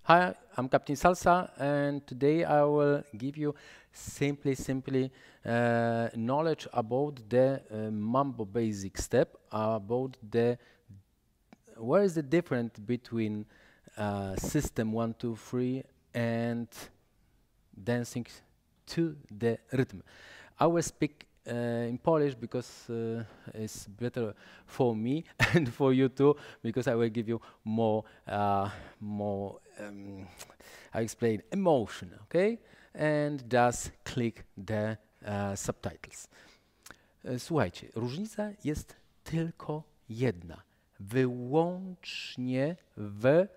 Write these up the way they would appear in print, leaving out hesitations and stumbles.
Hi, I'm Captain Salsa, and today I will give you simply knowledge about the Mambo basic step, about the where is the difference between system 1, 2, 3 and dancing to the rhythm. I will speak in Polish because it's better for me and for you too, because I will give you more, I explain emotion, okay? And just click the subtitles. Słuchajcie, różnica jest tylko jedna. Wyłącznie w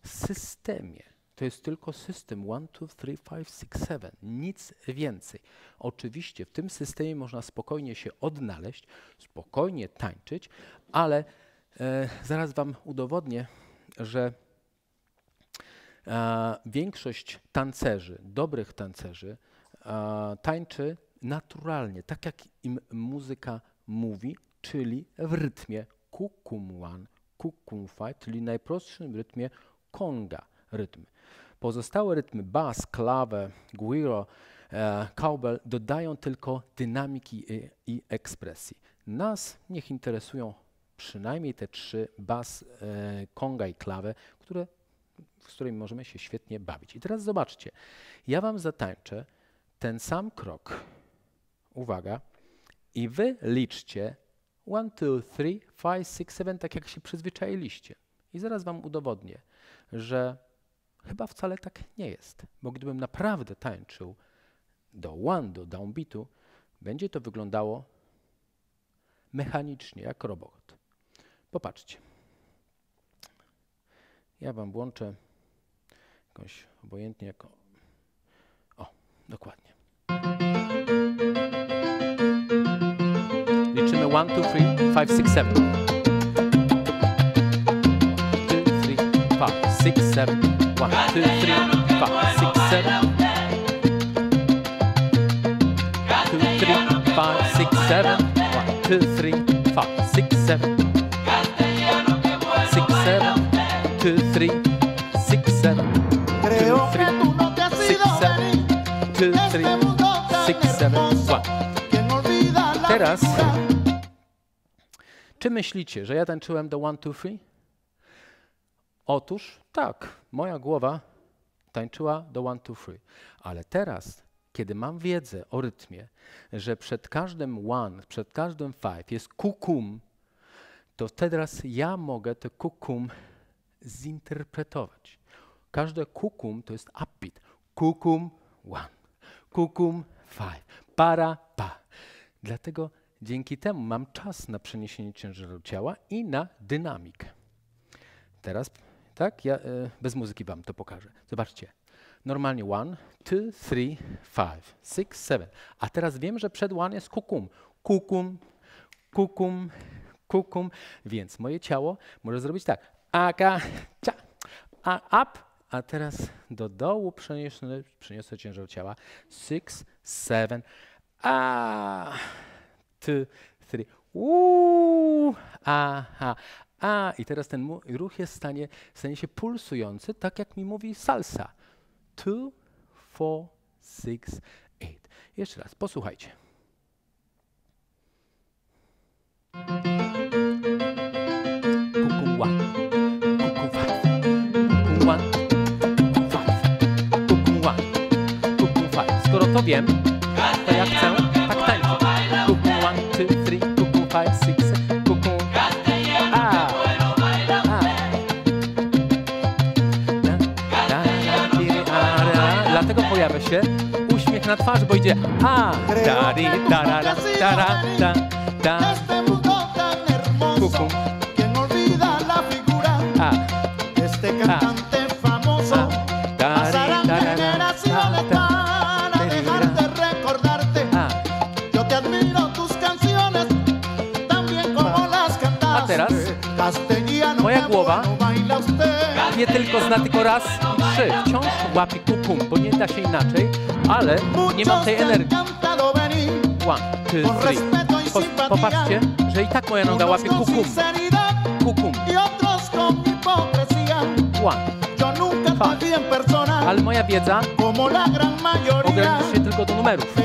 systemie. To jest tylko system 1, 2, 3, 5, 6, 7. Nic więcej. Oczywiście w tym systemie można spokojnie się odnaleźć, spokojnie tańczyć, ale zaraz wam udowodnię, że większość tancerzy, dobrych tancerzy tańczy naturalnie, tak jak im muzyka mówi, czyli w rytmie kukum 1, kukum 5, czyli najprostszym rytmie konga rytm. Pozostałe rytmy bas, klawę, guiro, cowbell dodają tylko dynamiki i ekspresji. Nas niech interesują przynajmniej te trzy, bas, konga i klawę, z którymi możemy się świetnie bawić. I teraz zobaczcie, ja wam zatańczę ten sam krok, uwaga, i wy liczcie 1, 2, 3, 5, 6, 7, tak jak się przyzwyczailiście. I zaraz wam udowodnię, że chyba wcale tak nie jest, bo gdybym naprawdę tańczył do one, do downbeatu, będzie to wyglądało mechanicznie, jak robot. Popatrzcie. Ja wam włączę jakąś obojętnie jako... O, dokładnie. Liczymy 1, 2, 3, 5, 6, 7. 2, 3, 5, 6, 7. 1, 2, 3, 5, 6, 7. 2, 3, 5, 6, 7. 1, 2, 3, 5, 6, 7. 6, 7. 2, 3, 6, 7. 2, 3, 6, 7. 2, 3, 6, 7. 1. Teraz, czy myślicie, że ja tańczyłem do 1, 2, 3? Otóż tak, moja głowa tańczyła do 1, 2, 3. Ale teraz, kiedy mam wiedzę o rytmie, że przed każdym 1, przed każdym 5 jest kukum, to teraz ja mogę te kukum zinterpretować. Każde kukum to jest upbeat. Kukum 1, kukum 5, para, pa. Dlatego dzięki temu mam czas na przeniesienie ciężaru ciała i na dynamikę. Teraz, tak, ja bez muzyki wam to pokażę. Zobaczcie. Normalnie 1, 2, 3, 5, 6, 7. A teraz wiem, że przed 1 jest kukum. Kukum, kukum, kukum. Więc moje ciało może zrobić tak. Aka, cia, a up. A teraz do dołu przeniosę ciężar ciała. 6, 7, a, 2, 3, aha. A, i teraz ten ruch jest stanie się pulsujący, tak jak mi mówi salsa. 2, 4, 6, 8. Jeszcze raz, posłuchajcie. Kukum 1, kukum 5, kukum 1, kukum 5, kukum 1, kukum 5. Skoro to wiem, to ja chcę tak tańczyć. Kukum 1, 2, 3, kukum 5, 6, 7, kukum. Dlatego pojawia się uśmiech na twarzy, bo idzie a, da, di, da, da, da, da, da, da, kukum, a, a teraz moja głowa wie tylko, zna tylko raz i trzy. Wciąż łapie kukum, bo nie da się inaczej, ale nie mam tej energii. 1, 2, 3. Popatrzcie, że i tak moja noga łapie kukum. Kukum. 1, fakt. Ale moja wiedza ogranicza się tylko do numerów.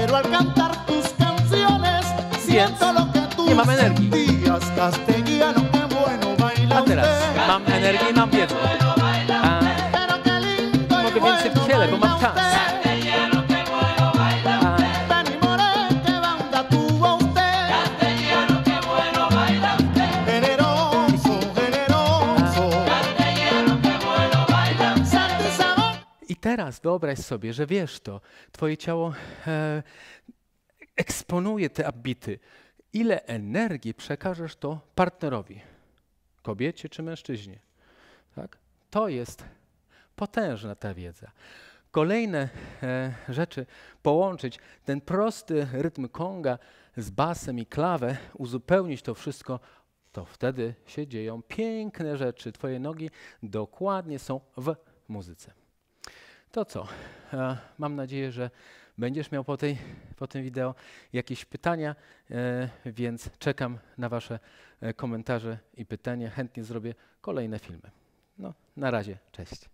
Więc nie mam energii. A teraz mam energię i mam wiedzę. Mogę więcej w ciele, bo mam czas. I teraz wyobraź sobie, że wiesz to, twoje ciało eksponuje te upbeaty. Ile energii przekażesz to partnerowi, kobiecie czy mężczyźnie? Tak? To jest potężna ta wiedza. Kolejne rzeczy, połączyć ten prosty rytm konga z basem i klawę, uzupełnić to wszystko, to wtedy się dzieją piękne rzeczy. Twoje nogi dokładnie są w muzyce. To co? Mam nadzieję, że będziesz miał po tym wideo jakieś pytania, więc czekam na wasze komentarze i pytania. Chętnie zrobię kolejne filmy. No, na razie, cześć.